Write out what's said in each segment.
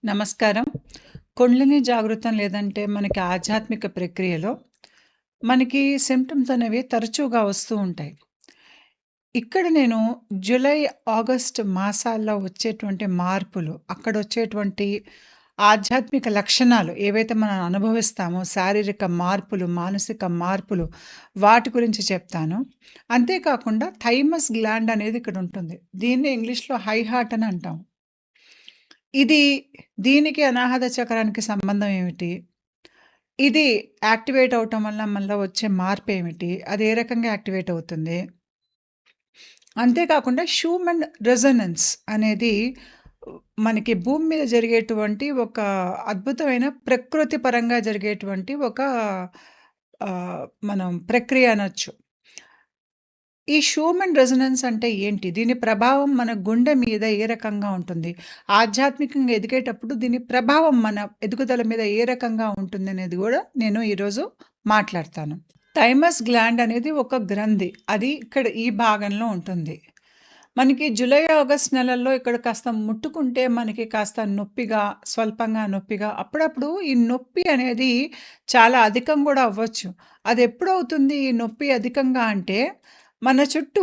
నమస్కారం. కుండలిని జాగృతం లేదంటే మనకి ఆధ్యాత్మిక ప్రక్రియలో మనకి సింప్టమ్స్ అనేవి తరచుగా వస్తూ ఉంటాయి. ఇక్కడ నేను జూలై, ఆగస్ట్ మాసాల్లో వచ్చేటువంటి మార్పులు, అక్కడొచ్చేటువంటి ఆధ్యాత్మిక లక్షణాలు ఏవైతే మనం అనుభవిస్తామో శారీరక మార్పులు, మానసిక మార్పులు వాటి గురించి చెప్తాను. అంతేకాకుండా థైమస్ గ్లాండ్ అనేది ఇక్కడుంటుంది. దీన్ని ఇంగ్లీష్‌లో హై హార్ట్ అని అంటాం. ఇది దీనికి అనాహత చక్రానికి సంబంధం ఏమిటి? ఇది యాక్టివేట్ అవ్వటం వల్ల మనలో వచ్చే మార్పేమిటి? అది ఏ రకంగా యాక్టివేట్ అవుతుంది? అంతేకాకుండా హ్యూమన్ రెసొనెన్స్ అనేది మనకి భూమి మీద జరిగేటువంటి ఒక అద్భుతమైన ప్రకృతి పరంగా జరిగేటువంటి ఒక మనం ప్రక్రియ అనొచ్చు. ఈ హ్యూమన్ రెసొనెన్స్ అంటే ఏంటి? దీని ప్రభావం మన గుండె మీద ఏ రకంగా ఉంటుంది? ఆధ్యాత్మికంగా ఎదిగేటప్పుడు దీని ప్రభావం మన ఎదుగుదల మీద ఏ రకంగా ఉంటుందనేది గూడా నేను ఈరోజు మాట్లాడతాను. థైమస్ గ్లాండ్ అనేది ఒక గ్రంథి. అది ఇక్కడ ఈ భాగంలో ఉంటుంది. మనకి జూలై, ఆగస్ట్ నెలల్లో ఇక్కడ కాస్త ముట్టుకుంటే మనకి కాస్త నొప్పిగా, స్వల్పంగా నొప్పిగా అప్పుడప్పుడు ఈ నొప్పి అనేది చాలా అధికం గూడా అవ్వచ్చు. అదెప్పుడవుతుంది ఈ నొప్పి అధికంగా అంటే, మన చుట్టూ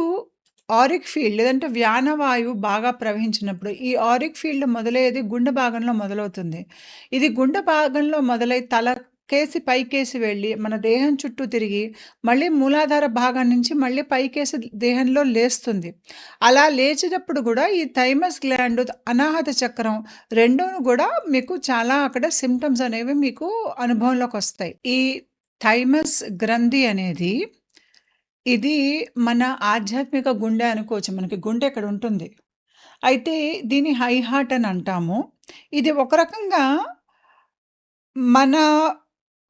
ఆరిక్ ఫీల్డ్ లేదంటే వ్యానవాయువు బాగా ప్రవహించినప్పుడు, ఈ ఆరిక్ ఫీల్డ్ మొదలయ్యేది గుండె భాగంలో మొదలవుతుంది. ఇది గుండె భాగంలో మొదలై తలకేసి పైకేసి వెళ్ళి, మన దేహం చుట్టూ తిరిగి, మళ్ళీ మూలాధార భాగం నుంచి మళ్ళీ పైకేసి దేహంలో లేస్తుంది. అలా లేచినప్పుడు గూడా ఈ థైమస్ గ్లాండ్, అనాహత చక్రం రెండూను గూడా మీకు చాలా అక్కడ సింప్టమ్స్ అనేవి మీకు అనుభవంలోకొస్తాయి. ఈ థైమస్ గ్రంథి అనేది ఇది మన ఆధ్యాత్మిక గుండె అనుకోవచ్చు. మనకి గుండె ఇక్కడ ఉంటుంది. అయితే దీన్ని హై హార్ట్ అని అంటాము. ఇది ఒక రకంగా మన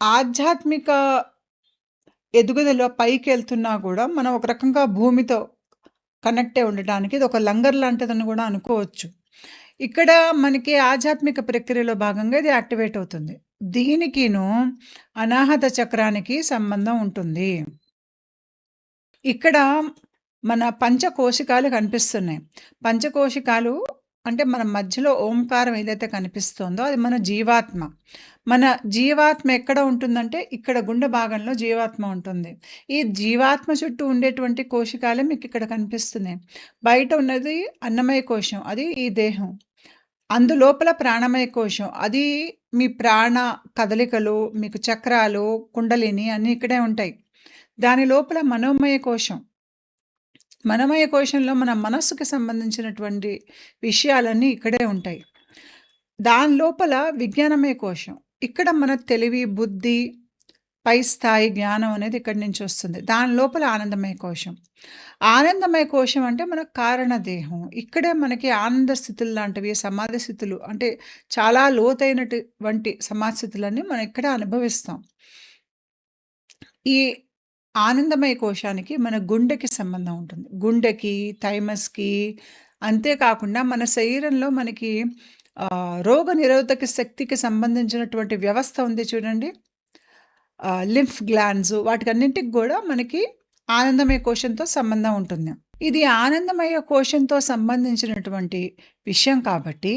ఆధ్యాత్మిక ఎదుగుదల పైకెళ్తున్నా గూడా, మనం ఒక రకంగా భూమితో కనెక్ట్ అయి ఉండటానికి ఇది ఒక లంగర్ లాంటిదని గూడా అనుకోవచ్చు. ఇక్కడ మనకి ఆధ్యాత్మిక ప్రక్రియలో భాగంగా ఇది యాక్టివేట్ అవుతుంది. దీనికిను అనాహత చక్రానికి సంబంధం ఉంటుంది. ఇక్కడ మన పంచకోశికాలు కనిపిస్తున్నాయి. పంచకోశికాలు అంటే మన మధ్యలో ఓంకారం ఏదైతే కనిపిస్తోందో అది మన జీవాత్మ. మన జీవాత్మ ఎక్కడ ఉంటుందంటే ఇక్కడ గుండె భాగంలో జీవాత్మ ఉంటుంది. ఈ జీవాత్మ చుట్టూ ఉండేటువంటి కోశికాలే మీకిక్కడ కనిపిస్తున్నాయి. బయట ఉన్నది అన్నమయ కోశం. అది ఈ దేహం. అందులోపల ప్రాణమయ కోశం. అది మీ ప్రాణ కదలికలు, మీకు చక్రాలు, కుండలిని అన్నీ ఇక్కడే ఉంటాయి. దాని లోపల మనోమయ కోశం. మనోమయ కోశంలో మన మనస్సుకి సంబంధించినటువంటి విషయాలన్నీ ఇక్కడే ఉంటాయి. దాని లోపల విజ్ఞానమయ కోశం. ఇక్కడ మన తెలివి, బుద్ధి, పై స్థాయి జ్ఞానం అనేది ఇక్కడి నుంచి వస్తుంది. దాని లోపల ఆనందమయ కోశం. ఆనందమయ కోశం అంటే మన కారణ దేహం. ఇక్కడే మనకి ఆనంద స్థితులు లాంటివి, సమాధి స్థితులు అంటే చాలా లోతైనటువంటి సమాధి స్థితులన్నీ మనం ఇక్కడే అనుభవిస్తాం. ఈ ఆనందమయ కోశానికి మన గుండెకి సంబంధం ఉంటుంది. గుండెకి, థైమస్‌కి అంతేకాకుండా మన శరీరంలో మనకి రోగనిరోధక శక్తికి సంబంధించినటువంటి వ్యవస్థ ఉంది చూడండి. లింఫ్ గ్లాండ్స్ వాటికన్నింటికి గూడా మనకి ఆనందమయ కోశంతో సంబంధం ఉంటుంది. ఇది ఆనందమయ కోశంతో సంబంధించినటువంటి విషయం కాబట్టి,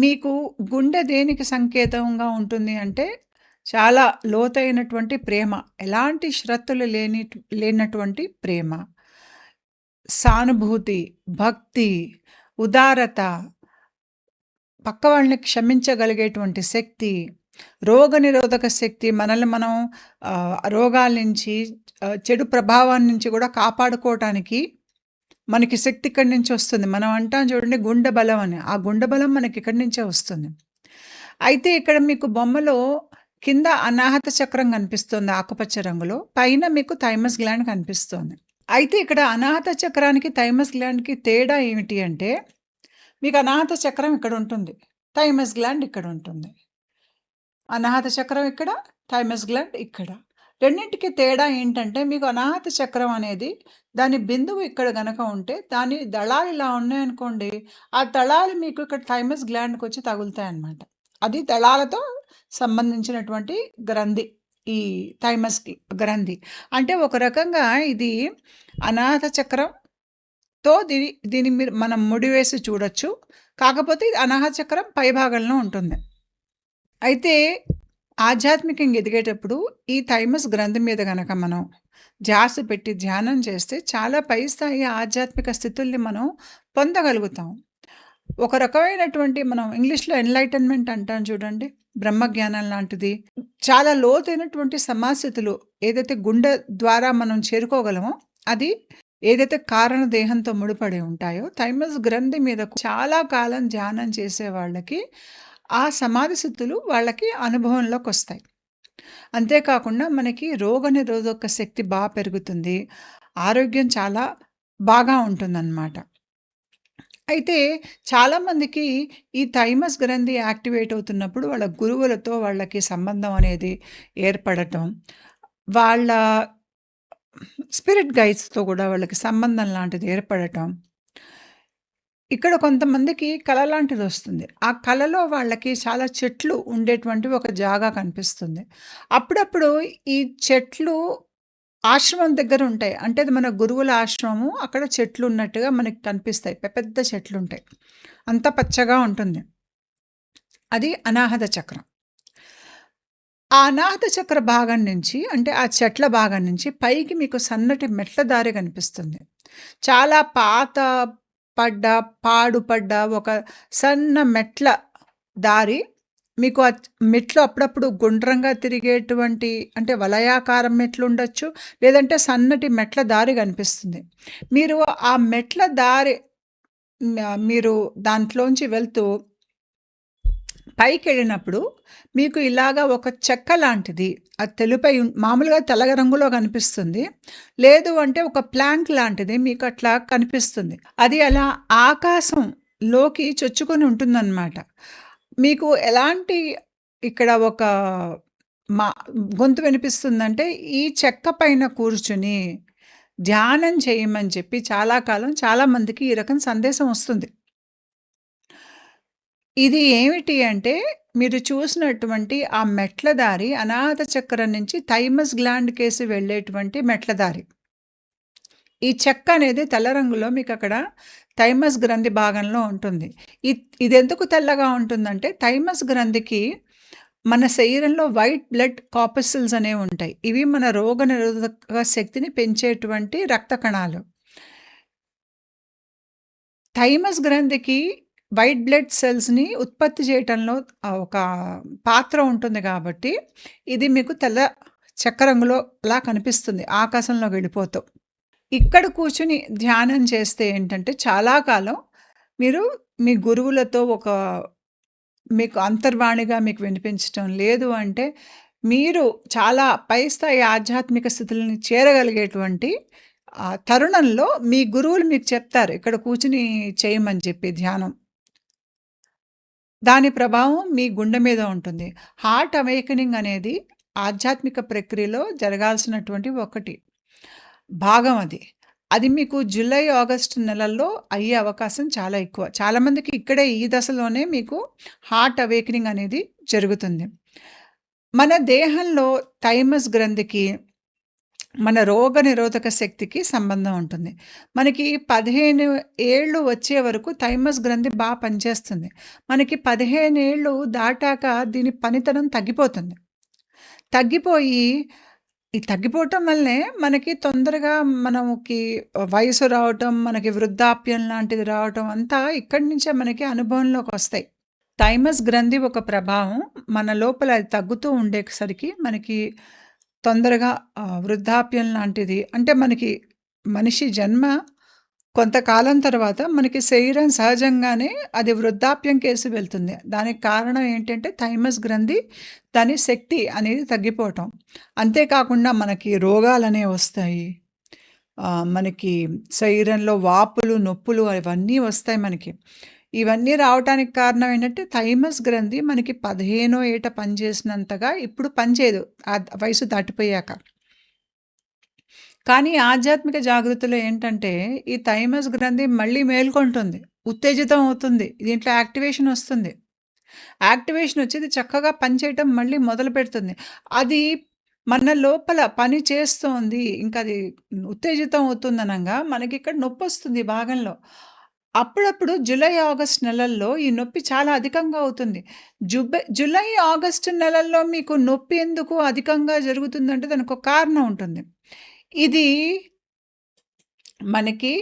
మీకు గుండె దేనికి సంకేతంగా ఉంటుంది అంటే చాలా లోతైనటువంటి ప్రేమ. ఎలాంటి షరతులు లేనటువంటి ప్రేమ. సానుభూతి, భక్తి, ఉదారత, పక్క వాళ్ళని క్షమించగలిగేటువంటి శక్తి, రోగనిరోధక శక్తి మనల్ని మనం రోగాల నుంచి, చెడు ప్రభావం నుంచి గూడా కాపాడుకోవటానికి మనకి శక్తి ఇక్కడి నుంచి వస్తుంది. మనం అంటాం చూడండి గుండె బలం అని. ఆ గుండె బలం మనకిక్కడి నుంచే వస్తుంది. అయితే ఇక్కడ మీకు బొమ్మలో కింద అనాహత చక్రం కనిపిస్తుంది ఆకుపచ్చ రంగులో. పైన మీకు థైమస్ గ్లాండ్ కనిపిస్తోంది. అయితే ఇక్కడ అనాహత చక్రానికి, థైమస్ గ్లాండ్‌కి తేడా ఏమిటి అంటే, మీకు అనాహత చక్రం ఇక్కడుంటుంది. Thymus gland ఇక్కడుంటుంది. అనాహత చక్రం ఇక్కడ, థైమస్ గ్లాండ్ ఇక్కడ. రెండింటికి తేడా ఏంటంటే, మీకు అనాహత చక్రం అనేది దాని బిందువు ఇక్కడ గనక ఉంటే, దాని దళాలు ఇలా ఉన్నాయనుకోండి, ఆ దళాలు మీకు ఇక్కడ థైమస్ గ్లాండ్‌కొచ్చి తగులుతాయన్నమాట. అది దళాలతో సంబంధించినటువంటి గ్రంథి. ఈ థైమస్‌కి గ్రంథి. అంటే ఒక రకంగా ఇది అనాహత చక్రంతో దీన్ని మీరు మనం ముడివేసి చూడొచ్చు. కాకపోతే ఇది అనాహత చక్రం పైభాగంలో ఉంటుంది. అయితే ఆధ్యాత్మికంగా ఎదిగేటప్పుడు ఈ థైమస్ గ్రంథి మీద గనక మనం ధ్యాస పెట్టి ధ్యానం చేస్తే చాలా పై స్థాయి ఆధ్యాత్మిక స్థితుల్ని మనం పొందగలుగుతాం. ఒక రకమైనటువంటి మనం ఇంగ్లీష్‌లో ఎన్‌లైటన్‌మెంట్ అంటాం చూడండి. బ్రహ్మజ్ఞానం లాంటిది. చాలా లోతైనటువంటి సమాస్థితులు ఏదైతే గుండె ద్వారా మనం చేరుకోగలమో, అది ఏదైతే కారణ దేహంతో ముడిపడి ఉంటాయో, థైమస్ గ్రంథి మీద చాలా కాలం ధ్యానం చేసే వాళ్ళకి, ఆ సమాధి స్థితులు వాళ్ళకి అనుభవంలోకొస్తాయి. అంతే కాకుండా మనకి రోగనిరోధక శక్తి పెరుగుతుంది. ఆరోగ్యం చాలా బాగా ఉంటుందనమాట. అయితే చాలామందికి ఈ థైమస్ గ్రంథి యాక్టివేట్ అవుతున్నప్పుడు వాళ్ళ గురువులతో వాళ్ళకి సంబంధం అనేది ఏర్పడటం, వాళ్ళ స్పిరిట్ గైడ్స్‌తో గూడా వాళ్ళకి సంబంధం లాంటిది ఏర్పడటం. ఇక్కడ కొంతమందికి కల లాంటిదొస్తుంది. ఆ కలలో వాళ్ళకి చాలా చెట్లు ఉండేటువంటి ఒక జాగా కనిపిస్తుంది. అప్పుడప్పుడు ఈ చెట్లు ఆశ్రమం దగ్గరుంటాయి. అంటే అది మన గురువుల ఆశ్రమము. అక్కడ చెట్లున్నట్టుగా మనకి కనిపిస్తాయి. పెద్ద చెట్లుంటాయి. అంతా పచ్చగా ఉంటుంది. అది అనాహత చక్రం. ఆ అనాహత చక్ర భాగం నుంచి అంటే ఆ చెట్ల భాగం నుంచి పైకి మీకు సన్నటి మెట్ల దారి కనిపిస్తుంది. చాలా పాత పడ్డ, పాడుపడ్డ ఒక సన్న మెట్ల దారి మీకు మెట్లు అప్పుడప్పుడు గుండ్రంగా తిరిగేటువంటి అంటే వలయాకారం మెట్లుండొచ్చు. లేదంటే సన్నటి మెట్ల దారి కనిపిస్తుంది. మీరు ఆ మెట్ల దారి మీరు దాంట్లోంచి వెళ్తూ పైకెళ్ళినప్పుడు మీకు ఇలాగా ఒక చెక్క లాంటిది అది మామూలుగా తెల్ల రంగులో కనిపిస్తుంది. లేదు అంటే ఒక ప్లాంక్ లాంటిది మీకు అట్లా కనిపిస్తుంది. అది అలా ఆకాశంలోకి చొచ్చుకొని ఉంటుందన్నమాట. మీకు ఎలాంటి ఇక్కడ ఒక మా గొంతు వినిపిస్తుందంటే ఈ చెక్క పైన కూర్చొని ధ్యానం చేయమని చెప్పి చాలా కాలం చాలామందికి ఈ రకం సందేశం వస్తుంది. ఇది ఏమిటి అంటే, మీరు చూసినటువంటి ఆ మెట్ల దారి అనాహత చక్రం నుంచి థైమస్ గ్లాండ్‌కేసి వెళ్ళేటువంటి మెట్ల దారి. ఈ చెక్క అనేది తెల్ల రంగులో మీకక్కడ థైమస్ గ్రంథి భాగంలో ఉంటుంది. ఇదెందుకు తెల్లగా ఉంటుందంటే, థైమస్ గ్రంథికి మన శరీరంలో వైట్ బ్లడ్ కార్పస్కిల్స్ అనేవుంటాయి. ఇవి మన రోగనిరోధక శక్తిని పెంచేటువంటి రక్త కణాలు. థైమస్ గ్రంథికి వైట్ బ్లడ్ సెల్స్‌ని ఉత్పత్తి చేయటంలో ఒక పాత్ర ఉంటుంది గాబట్టి, ఇది మీకు తెల్ల చెక్క రంగులో అలా కనిపిస్తుంది ఆకాశంలోకి వెళ్ళిపోతూ. ఇక్కడ కూర్చొని ధ్యానం చేస్తే ఏంటంటే, చాలా కాలం మీరు మీ గురువులతో మీకు అంతర్వాణిగా మీకు వినిపించటం, లేదు అంటే మీరు చాలా పై స్థాయి ఆధ్యాత్మిక స్థితులని చేరగలిగేటువంటి తరుణంలో మీ గురువులు మీకు చెప్తారు. ఇక్కడ కూర్చొని చేయమని చెప్పి ధ్యానం. దాని ప్రభావం మీ గుండె మీద ఉంటుంది. హార్ట్ అవేకెనింగ్ అనేది ఆధ్యాత్మిక ప్రక్రియలో జరగాల్సినటువంటి ఒకటి భాగం అది. అది మీకు జులై, ఆగస్ట్ నెలల్లో అయ్యే అవకాశం చాలా ఎక్కువ. చాలామందికి ఇక్కడే ఈ దశలోనే మీకు హార్ట్ అవేకెనింగ్ అనేది జరుగుతుంది. మన దేహంలో థైమస్ గ్రంథికి మన రోగనిరోధక శక్తికి సంబంధం ఉంటుంది. మనకి 15 ఏళ్ళు వచ్చే వరకు థైమస్ గ్రంథి పనిచేస్తుంది. మనకి 15 ఏళ్ళు దాటాక దీని పనితనం తగ్గిపోతుంది. తగ్గిపోయి ఈ తగ్గిపోవటం వల్లనే మనకి తొందరగా మనకి వయసు రావటం, మనకి వృద్ధాప్యం లాంటిది రావటం అంతా ఇక్కడి నుంచే మనకి అనుభవంలోకొస్తాయి. థైమస్ గ్రంథి ఒక ప్రభావం మన లోపల అది తగ్గుతూ ఉండేసరికి మనకి తొందరగా వృద్ధాప్యం లాంటిది అంటే మనకి మనిషి జన్మ కొంతకాలం తర్వాత మనకి శరీరం సహజంగానే అది వృద్ధాప్యం కేసి వెళ్తుంది. దానికి కారణం ఏంటంటే థైమస్ గ్రంథి దాని శక్తి అనేది తగ్గిపోవటం. అంతేకాకుండా మనకి రోగాలనేవి వస్తాయి. మనకి శరీరంలో వాపులు, నొప్పులు అవన్నీ వస్తాయి మనకి. ఇవన్నీ రావటానికి కారణం ఏంటంటే థైమస్ గ్రంథి మనకి 15 ఏట పనిచేసినంతగా ఇప్పుడు పనిచేయదు. వయసు దాటిపోయాక. కానీ ఆధ్యాత్మిక జాగృతిలో ఏంటంటే ఈ థైమస్ గ్రంథి మళ్ళీ మేల్కొంటుంది. ఉత్తేజితం అవుతుంది. దీంట్లో యాక్టివేషన్ వస్తుంది. యాక్టివేషన్ వచ్చి ఇది చక్కగా పనిచేయటం మళ్ళీ మొదలుపెడుతుంది. అది మన లోపల పని చేస్తోంది. ఇంకది ఉత్తేజితం అవుతుందనంగా మనకిక్కడ నొప్పొస్తుంది ఈ భాగంలో. అప్పుడప్పుడు జులై, ఆగస్ట్ నెలల్లో ఈ నొప్పి చాలా అధికంగా అవుతుంది. జులై, ఆగస్టు నెలల్లో మీకు నొప్పి ఎందుకు అధికంగా జరుగుతుందంటే దానికొక కారణం ఉంటుంది. ఇది మనకి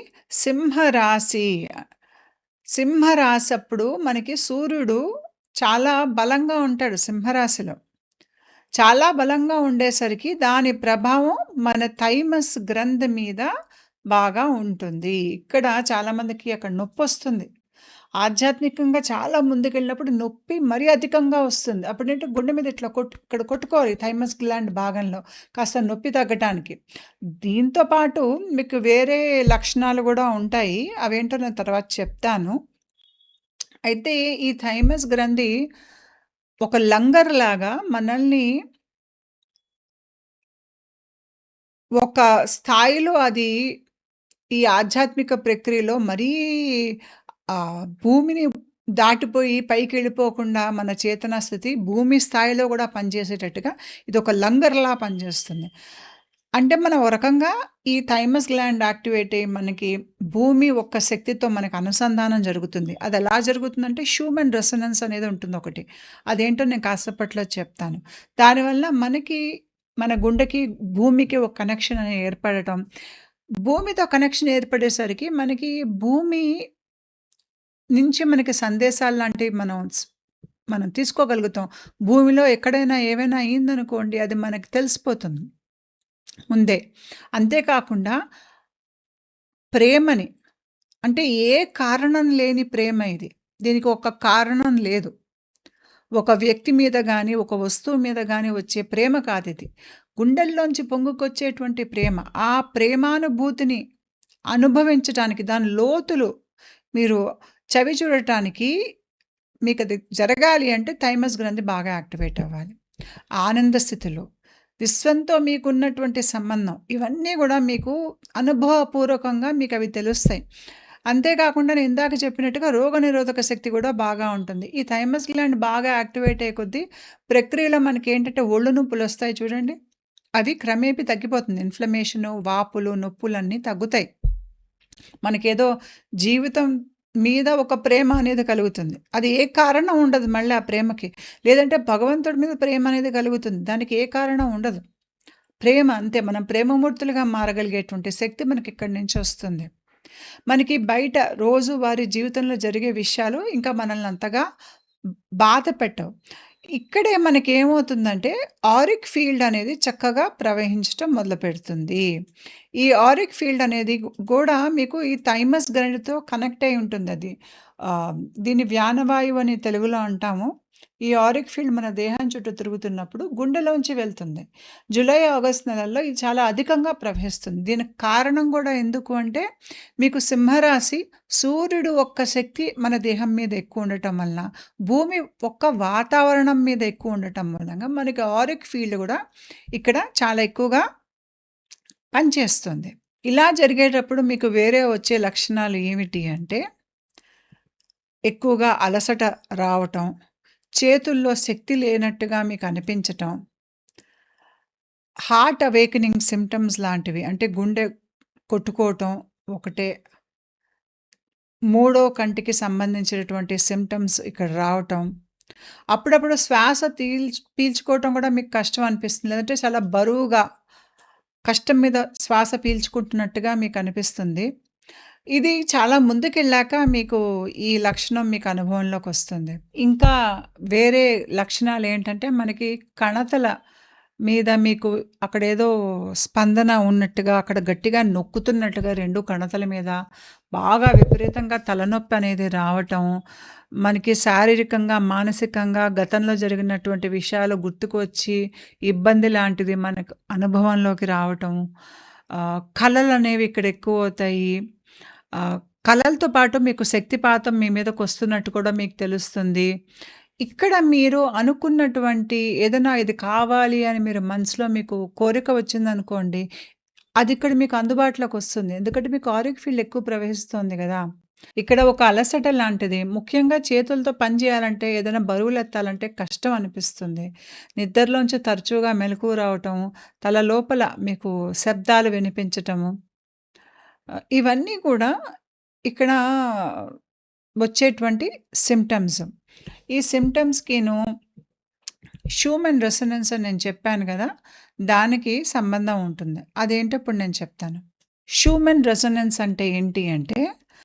సింహరాశి. సింహరాశప్పుడు మనకి సూర్యుడు చాలా బలంగా ఉంటాడు సింహరాశిలో. చాలా బలంగా ఉండేసరికి దాని ప్రభావం మన థైమస్ గ్రంథి మీద బాగా ఉంటుంది. ఇక్కడ చాలామందికి అక్కడ నొప్పొస్తుంది. ఆధ్యాత్మికంగా చాలా ముందుకెళ్ళినప్పుడు నొప్పి మరీ అధికంగా వస్తుంది. అప్పుడేంటి గుండె మీద ఇట్లా ఇక్కడ కొట్టుకోవాలి థైమస్ గ్లాండ్ భాగంలో కాస్త నొప్పి తగ్గటానికి. దీంతో పాటు మీకు వేరే లక్షణాలు గూడా ఉంటాయి. అవేంటో నేను తర్వాత చెప్తాను. అయితే ఈ థైమస్ గ్రంథి ఒక లంగర్‌లాగా మనల్ని ఒక స్థాయిలో అది ఈ ఆధ్యాత్మిక ప్రక్రియలో మరీ భూమిని దాటిపోయి పైకెళ్ళిపోకుండా మన చేతనా స్థితి భూమి స్థాయిలో గూడా పనిచేసేటట్టుగా ఇదొక లంగర్‌లా పనిచేస్తుంది. అంటే మనం ఓ రకంగా ఈ థైమస్ గ్లాండ్ యాక్టివేట్ అయ్యి మనకి భూమి ఒక్క శక్తితో మనకు అనుసంధానం జరుగుతుంది. అదెలా జరుగుతుందంటే హ్యూమన్ రెసొనెన్స్ అనేది ఉంటుందొకటి. అదేంటో నేను కాసేపట్లో చెప్తాను. దానివల్ల మనకి మన గుండెకి, భూమికి ఒక కనెక్షన్ అనేది ఏర్పడటం. భూమితో కనెక్షన్ ఏర్పడేసరికి మనకి భూమి నుంచి మనకి సందేశాలు లాంటివి మనం తీసుకోగలుగుతాం. భూమిలో ఎక్కడైనా ఏవైనా అయిందనుకోండి అది మనకు తెలిసిపోతుంది ముందే. అంతేకాకుండా ప్రేమని అంటే ఏ కారణం లేని ప్రేమ ఇది. దీనికి ఒక కారణం లేదు. ఒక వ్యక్తి మీద గాని, ఒక వస్తువు మీద గాని వచ్చే ప్రేమ కాదిది. గుండెల్లోంచి పొంగుకొచ్చేటువంటి ప్రేమ. ఆ ప్రేమానుభూతిని అనుభవించటానికి దాని లోతులు మీరు చవి చూడటానికి మీకది జరగాలి అంటే థైమస్ గ్రంథి బాగా యాక్టివేట్ అవ్వాలి. ఆనంద స్థితిలో, విశ్వంతో మీకున్నటువంటి సంబంధం ఇవన్నీ గూడా మీకు అనుభవపూర్వకంగా మీకవి తెలుస్తాయి. అంతేకాకుండా నేను ఇందాక చెప్పినట్టుగా రోగనిరోధక శక్తి గూడా బాగా ఉంటుంది. ఈ థైమస్ గ్లాండ్ బాగా యాక్టివేట్ అయ్యే కొద్దీ ప్రక్రియలో మనకేంటంటే ఒళ్ళు నొప్పులొస్తాయి చూడండి. అవి క్రమేపీ తగ్గిపోతుంది. ఇన్‌ఫ్లమేషను, వాపులు, నొప్పులన్నీ తగ్గుతాయి. మనకేదో జీవితం మీద ఒక ప్రేమ అనేది కలుగుతుంది. అది ఏ కారణం ఉండదు మళ్ళీ ఆ ప్రేమకి. లేదంటే భగవంతుడి మీద ప్రేమ అనేది కలుగుతుంది. దానికి ఏ కారణం ఉండదు. ప్రేమ అంతే. మనం ప్రేమమూర్తులుగా మారగలిగేటువంటి శక్తి మనకిక్కడి నుంచొస్తుంది. మనకి బయట రోజువారీ జీవితంలో జరిగే విషయాలు ఇంకా మనల్ని అంతగా బాధ పెట్టవు. ఇక్కడే మనకేమవుతుందంటే ఆరిక్ ఫీల్డ్ అనేది చక్కగా ప్రవహించటం మొదలుపెడుతుంది. ఈ ఆరిక్ ఫీల్డ్ అనేది గూడా మీకు ఈ థైమస్ గ్రంథితో కనెక్ట్ అయ్యి ఉంటుందది. దీన్ని వ్యానవాయువు అని తెలుగులో అంటాము. ఈ ఆరిక్ ఫీల్డ్ మన దేహం చుట్టూ తిరుగుతున్నప్పుడు గుండెలోంచి వెళ్తుంది. జులై, ఆగస్ట్ నెలల్లో ఇది చాలా అధికంగా ప్రవహిస్తుంది. దీనికి కారణం గూడా ఎందుకు అంటే మీకు సింహరాశి సూర్యుడు ఒక్క శక్తి మన దేహం మీద ఎక్కువ ఉండటం వలన, భూమి ఒక్క వాతావరణం మీద ఎక్కువ ఉండటం మూలంగా మనకి ఆరిక్ ఫీల్డ్ గూడా ఇక్కడ చాలా ఎక్కువగా పనిచేస్తుంది. ఇలా జరిగేటప్పుడు మీకు వేరే వచ్చే లక్షణాలు ఏమిటి అంటే, ఎక్కువగా అలసట రావటం, చేతుల్లో శక్తి లేనట్టుగా మీకు అనిపించటం, హార్ట్ అవేకెనింగ్ సింప్టమ్స్ లాంటివి అంటే గుండె కొట్టుకోవటం ఒకటే. మూడో కంటికి సంబంధించినటువంటి సింప్టమ్స్ ఇక్కడ రావటం. అప్పుడప్పుడు శ్వాస పీల్చుకోవటం కూడా మీకు కష్టం అనిపిస్తుంది. లేదంటే చాలా బరువుగా కష్టం మీద శ్వాస పీల్చుకుంటున్నట్టుగా మీకనిపిస్తుంది. ఇది చాలా ముందుకెళ్ళాక మీకు ఈ లక్షణం మీకు అనుభవంలోకొస్తుంది. ఇంకా వేరే లక్షణాలేంటంటే మనకి కణతల మీద మీకు అక్కడేదో స్పందన ఉన్నట్టుగా, అక్కడ గట్టిగా నొక్కుతున్నట్టుగా 2 కణతల మీద బాగా విపరీతంగా తలనొప్పి అనేది రావటం, మనకి శారీరకంగా, మానసికంగా గతంలో జరిగినటువంటి విషయాలు గుర్తుకు వచ్చి ఇబ్బంది లాంటిది మనకు అనుభవంలోకి రావటం, కలలనేవి ఇక్కడ ఎక్కువవుతాయి. ఆహ్, కలలతో పాటు మీకు శక్తిపాతం మీ మీదకొస్తున్నట్టు కూడా మీకు తెలుస్తుంది. ఇక్కడ మీరు అనుకున్నటువంటి ఏదైనా ఇది కావాలి అని మీరు మనసులో మీకు కోరిక వచ్చిందనుకోండి, అది ఇక్కడ మీకు అందుబాటులోకొస్తుంది. ఎందుకంటే మీకు ఆరిక్ ఫీల్డ్ ఎక్కువ ప్రవహిస్తోంది గదా! ఇక్కడ ఒక అలసట లాంటిది. ముఖ్యంగా చేతులతో పని చేయాలంటే, ఏదైనా బరువులెత్తాలంటే కష్టం అనిపిస్తుంది. నిద్రలోంచి తరచుగా మెలకువ రావటం, తల లోపల మీకు శబ్దాలు వినిపించటము. ఇవన్నీ కూడా ఇక్కడ వచ్చేటువంటి సింప్టమ్స్. ఈ సింప్టమ్స్‌కిను హ్యూమన్ రెసొనెన్స్ అని నేను చెప్పాను గదా! దానికి సంబంధం ఉంటుంది. అదేంటో ఇప్పుడు నేను చెప్తాను. హ్యూమన్ రెసొనెన్స్ అంటే ఏంటి అంటే,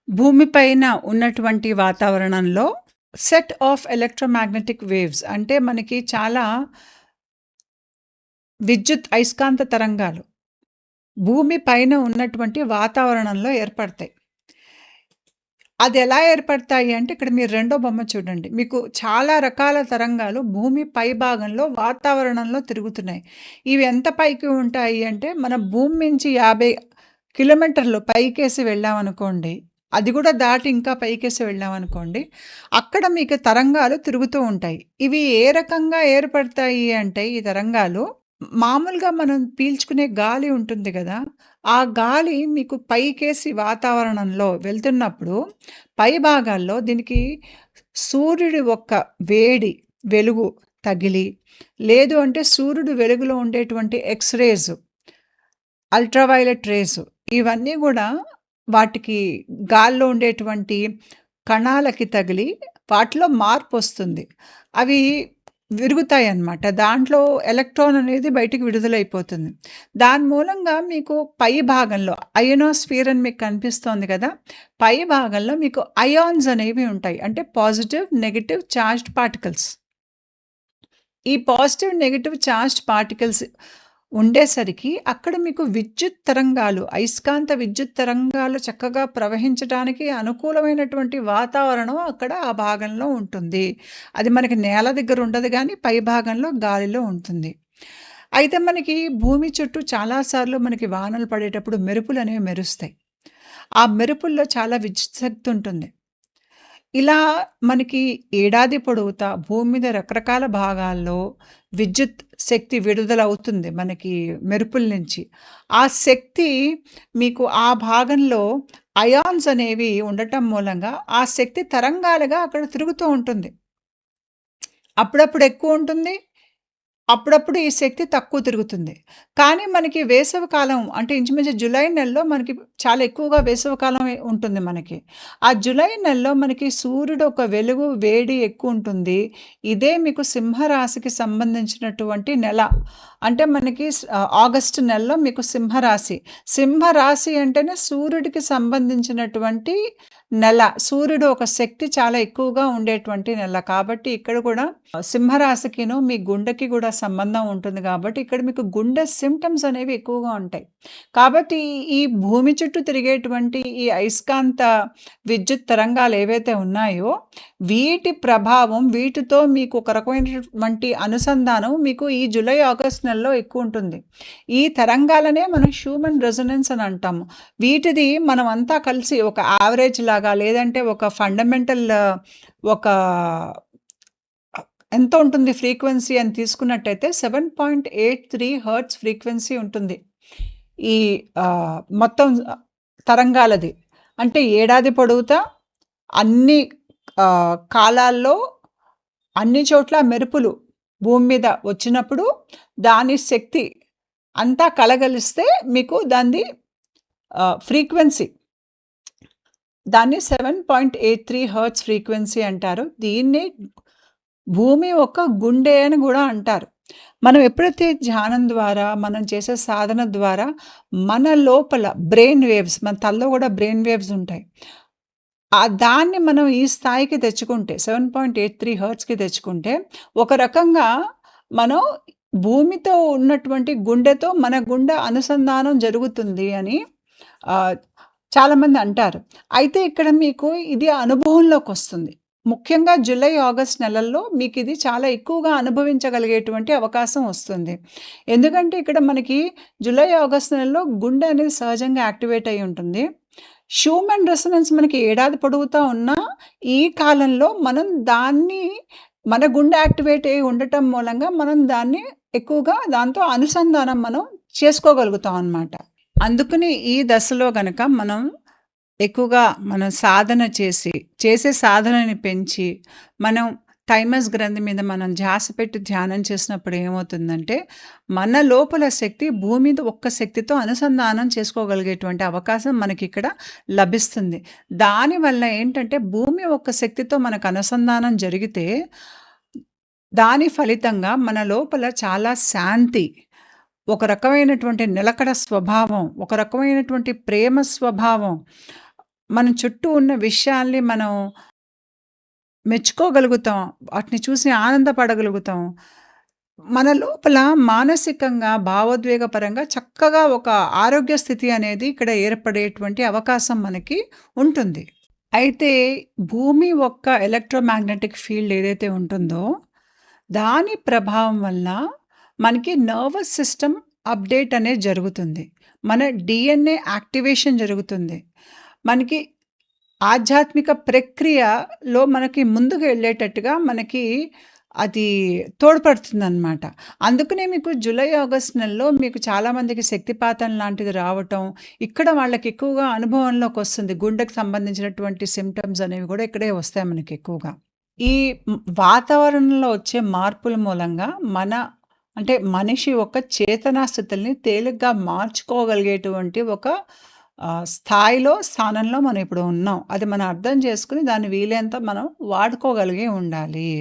భూమిపైన ఉన్నటువంటి వాతావరణంలో సెట్ ఆఫ్ ఎలక్ట్రోమాగ్నెటిక్ వేవ్స్ అంటే మనకి చాలా విద్యుత్ అయస్కాంత తరంగాలు భూమి పైన ఉన్నటువంటి వాతావరణంలో ఏర్పడతాయి. అదెలా ఏర్పడతాయి అంటే, ఇక్కడ మీరు రెండో బొమ్మ చూడండి. మీకు చాలా రకాల తరంగాలు భూమి పైభాగంలో వాతావరణంలో తిరుగుతున్నాయి. ఇవి ఎంత పైకి ఉంటాయి అంటే, మన భూమి నుంచి 50 కిలోమీటర్లు పైకేసి వెళ్ళామనుకోండి, అది కూడా దాటి ఇంకా పైకేసి వెళ్ళామనుకోండి, అక్కడ మీకు తరంగాలు తిరుగుతూ ఉంటాయి. ఇవి ఏ రకంగా ఏర్పడతాయి అంటే ఈ తరంగాలు, మామూలుగా మనం పీల్చుకునే గాలి ఉంటుంది గదా! ఆ గాలి మీకు పైకేసి వాతావరణంలో వెళ్తున్నప్పుడు, పై భాగాల్లో దీనికి సూర్యుడి యొక్క వేడి, వెలుగు తగిలి, లేదు అంటే సూర్యుడు వెలుగులో ఉండేటువంటి ఎక్స్ రేస్, అల్ట్రావైలెట్ రేస్ ఇవన్నీ గూడా వాటికి గాల్లో ఉండేటువంటి కణాలకి తగిలి వాటిలో మార్పొస్తుంది. అవి విరుగుతాయన్నమాట. దాంట్లో ఎలక్ట్రాన్ అనేది బయటికి విడుదలైపోతుంది. దాని మూలంగా మీకు పై భాగంలో అయోనోస్ఫియర్ అని మీకు కనిపిస్తోంది కదా! పై భాగంలో మీకు అయాన్స్ అనేవి ఉంటాయి. అంటే పాజిటివ్, నెగెటివ్ చార్జ్డ్ పార్టికల్స్. ఈ పాజిటివ్, నెగెటివ్ చార్జ్డ్ పార్టికల్స్ ఉండేసరికి అక్కడ మీకు విద్యుత్ తరంగాలు, అయస్కాంత విద్యుత్ తరంగాలు చక్కగా ప్రవహించటానికి అనుకూలమైనటువంటి వాతావరణం అక్కడ ఆ భాగంలో ఉంటుంది. అది మనకి నేల దగ్గర ఉండదు గానీ, పై భాగంలో గాలిలో ఉంటుంది. అయితే మనకి భూమి చుట్టూ చాలా సార్లు మనకి వానలు పడేటప్పుడు మెరుపులనేవి మెరుస్తాయి. ఆ మెరుపుల్లో చాలా విద్యుత్ శక్తి ఉంటుంది. ఇలా మనకి ఏడాది పొడవుతా భూమి మీద రకరకాల భాగాల్లో విద్యుత్ శక్తి విడుదలవుతుంది మనకి మెరుపుల నుంచి. ఆ శక్తి మీకు ఆ భాగంలో అయాన్స్ అనేవి ఉండటం మూలంగా ఆ శక్తి తరంగాలుగా అక్కడ తిరుగుతూ ఉంటుంది. అప్పుడప్పుడు ఎక్కువుంటుంది. అప్పుడప్పుడు ఈ శక్తి తక్కువ తిరుగుతుంది. కానీ మనకి వేసవికాలం అంటే ఇంచుమించు జులై నెలలో మనకి చాలా ఎక్కువగా వేసవికాలం ఉంటుంది మనకి. ఆ జులై నెలలో మనకి సూర్యుడు ఒక వెలుగు, వేడి ఎక్కువుంటుంది. ఇదే మీకు సింహరాశికి సంబంధించినటువంటి నెల. అంటే మనకి ఆగస్టు నెలలో మీకు సింహరాశి. సింహరాశి అంటేనే సూర్యుడికి సంబంధించినటువంటి నెల. సూర్యుడు ఒక శక్తి చాలా ఎక్కువగా ఉండేటువంటి నెల. కాబట్టి ఇక్కడ కూడా సింహరాశికిను, మీ గుండెకి గూడా సంబంధం ఉంటుంది గాబట్టి, ఇక్కడ మీకు గుండె సింప్టమ్స్ అనేవి ఎక్కువగా ఉంటాయి. కాబట్టి ఈ భూమి చుట్టూ తిరిగేటువంటి ఈ అయస్కాంత విద్యుత్ తరంగాలు ఏవైతే ఉన్నాయో, వీటి ప్రభావం వీటితో మీకు ఒక రకమైనటువంటి అనుసంధానం మీకు ఈ జులై, ఆగస్ట్ నెలలో ఎక్కువుంటుంది. ఈ తరంగాలనే మనం హ్యూమన్ రెసొనెన్స్ అని అంటాము. వీటిది మనమంతా కలిసి ఒక యావరేజ్ లాగా లేదంటే ఒక ఫండమెంటల్ ఒక ఎంత ఉంటుంది ఫ్రీక్వెన్సీ అని తీసుకున్నట్టయితే 7.83 హెర్ట్జ్ ఫ్రీక్వెన్సీ ఉంటుంది. ఈ మొత్తం తరంగాలది. అంటే ఏడాది పొడవుతా అన్ని కాలాల్లో అన్ని చోట్ల మెరుపులు భూమి మీద వచ్చినప్పుడు దాని శక్తి అంతా కలగలిస్తే మీకు దానిది ఫ్రీక్వెన్సీ. దాన్ని 7.83 హెర్ట్జ్ ఫ్రీక్వెన్సీ అంటారు. దీన్ని భూమి ఒక గుండె అని గూడా అంటారు. మనం ఎప్పుడైతే ధ్యానం ద్వారా, మనం చేసే సాధన ద్వారా మన లోపల బ్రెయిన్ వేవ్స్ మన తలలో గూడా బ్రెయిన్ వేవ్స్ ఉంటాయి. దాన్ని మనం ఈ స్థాయికి తెచ్చుకుంటే 7.83 హెర్ట్జ్‌కి తెచ్చుకుంటే, ఒక రకంగా మనం భూమితో ఉన్నటువంటి గుండెతో మన గుండె అనుసంధానం జరుగుతుంది అని ఆహ్, చాలామంది అంటారు. అయితే ఇక్కడ మీకు ఇది అనుభవంలోకొస్తుంది. ముఖ్యంగా జులై, ఆగస్ట్ నెలల్లో మీకిది చాలా ఎక్కువగా అనుభవించగలిగేటువంటి అవకాశం వస్తుంది. ఎందుకంటే ఇక్కడ మనకి జులై, ఆగస్ట్ నెలలో గుండె అనేది సహజంగా యాక్టివేట్ అయ్యి ఉంటుంది. హ్యూమన్ రెసొనెన్స్ మనకి ఏడాది పొడవుతా ఉన్నా, ఈ కాలంలో మనం దాన్ని మన గుండె యాక్టివేట్ అయ్యి ఉండటం మూలంగా మనం దాన్ని ఎక్కువగా దాంతో అనుసంధానం మనం చేసుకోగలుగుతాం అన్నమాట. అందుకని ఈ దశలో గనక మనం ఎక్కువగా మనం సాధన చేసి, చేసే సాధనని పెంచి, మనం థైమస్ గ్రంథి మీద మనం ధ్యాస పెట్టి ధ్యానం చేసినప్పుడు ఏమవుతుందంటే, మన లోపల శక్తి భూమి మీద ఒక్క శక్తితో అనుసంధానం చేసుకోగలిగేటువంటి అవకాశం మనకిక్కడ లభిస్తుంది. దానివల్ల ఏంటంటే, భూమి ఒక్క శక్తితో మనకు అనుసంధానం జరిగితే, దాని ఫలితంగా మన లోపల చాలా శాంతి, ఒక రకమైనటువంటి నిలకడ స్వభావం, ఒక రకమైనటువంటి ప్రేమ స్వభావం, మన చుట్టూ ఉన్న విషయాల్ని మనం మెచ్చుకోగలుగుతాం. వాటిని చూసి ఆనందపడగలుగుతాం. మన లోపల మానసికంగా, భావోద్వేగపరంగా చక్కగా ఒక ఆరోగ్య స్థితి అనేది ఇక్కడ ఏర్పడేటువంటి అవకాశం మనకి ఉంటుంది. అయితే భూమి యొక్క ఎలక్ట్రోమాగ్నెటిక్ ఫీల్డ్ ఏదైతే ఉంటుందో, దాని ప్రభావం వల్ల మనకి నర్వస్ సిస్టమ్ అప్‌డేట్ అనేది జరుగుతుంది. మన డీఎన్ఏ యాక్టివేషన్ జరుగుతుంది. మనకి ఆధ్యాత్మిక ప్రక్రియలో మనకి ముందుకు వెళ్ళేటట్టుగా మనకి అది తోడ్పడుతుందనమాట. అందుకనే మీకు జూలై, ఆగస్ట్ నెలలో మీకు చాలామందికి శక్తిపాతం లాంటిది రావటం, ఇక్కడ వాళ్ళకి ఎక్కువగా అనుభవంలోకొస్తుంది. గుండెకు సంబంధించినటువంటి సింప్టమ్స్ అనేవి కూడా ఇక్కడే వస్తాయి మనకెక్కువగా. ఈ వాతావరణంలో వచ్చే మార్పుల మూలంగా అంటే మనిషి యొక్క చేతనా స్థితుల్ని తేలిగ్గా మార్చుకోగలిగేటువంటి ఒక స్థానంలో మనం ఇప్పుడు ఉన్నాం. అది మనం అర్థం చేసుకొని దాన్ని వీలైనంత మనం వాడుకోగలిగి ఉండాలి.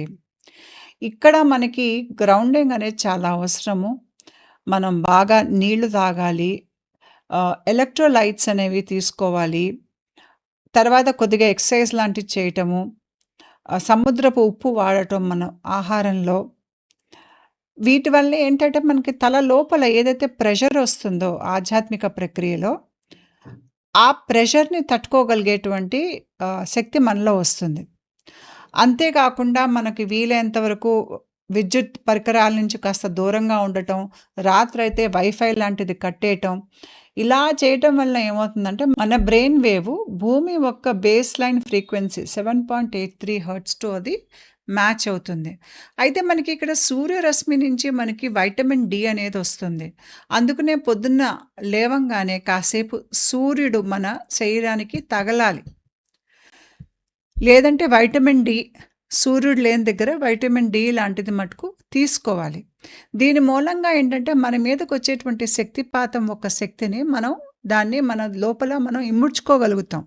ఇక్కడ మనకి గ్రౌండింగ్ అనేది చాలా అవసరము. మనం బాగా నీళ్లు తాగాలి. ఎలక్ట్రోలైట్స్ అనేవి తీసుకోవాలి. తర్వాత కొద్దిగా ఎక్సర్సైజ్ లాంటివి చేయటము. సముద్రపు ఉప్పు వాడటం మన ఆహారంలో. వీటి వల్ల ఏంటంటే మనకి తల లోపల ఏదైతే ప్రెషర్ వస్తుందో ఆధ్యాత్మిక ప్రక్రియలో, ఆ ప్రెషర్‌ని తట్టుకోగలిగేటువంటి శక్తి మనలో వస్తుంది. అంతేకాకుండా మనకి వీలైనంత వరకు విద్యుత్ పరికరాల నుంచి కాస్త దూరంగా ఉండటం, రాత్రయితే వైఫై లాంటిది కట్టేయటం. ఇలా చేయటం వల్ల ఏమవుతుందంటే మన బ్రెయిన్ వేవ్ భూమి యొక్క బేస్ లైన్ ఫ్రీక్వెన్సీ 7.83 హెర్ట్జ్‌తో అది మ్యాచ్ అవుతుంది. అయితే మనకి ఇక్కడ సూర్యరశ్మి నుంచి మనకి వైటమిన్ డి అనేది వస్తుంది. అందుకనే పొద్దున్న లేవంగానే కాసేపు సూర్యుడు మన శరీరానికి తగలాలి. లేదంటే వైటమిన్ డి, సూర్యుడు లేని దగ్గర వైటమిన్ డి లాంటిది మటుకు తీసుకోవాలి. దీని మూలంగా ఏంటంటే మన మీదకొచ్చేటువంటి శక్తిపాతం ఒక శక్తిని దాన్ని మన లోపల మనం ఇముడ్చుకోగలుగుతాం.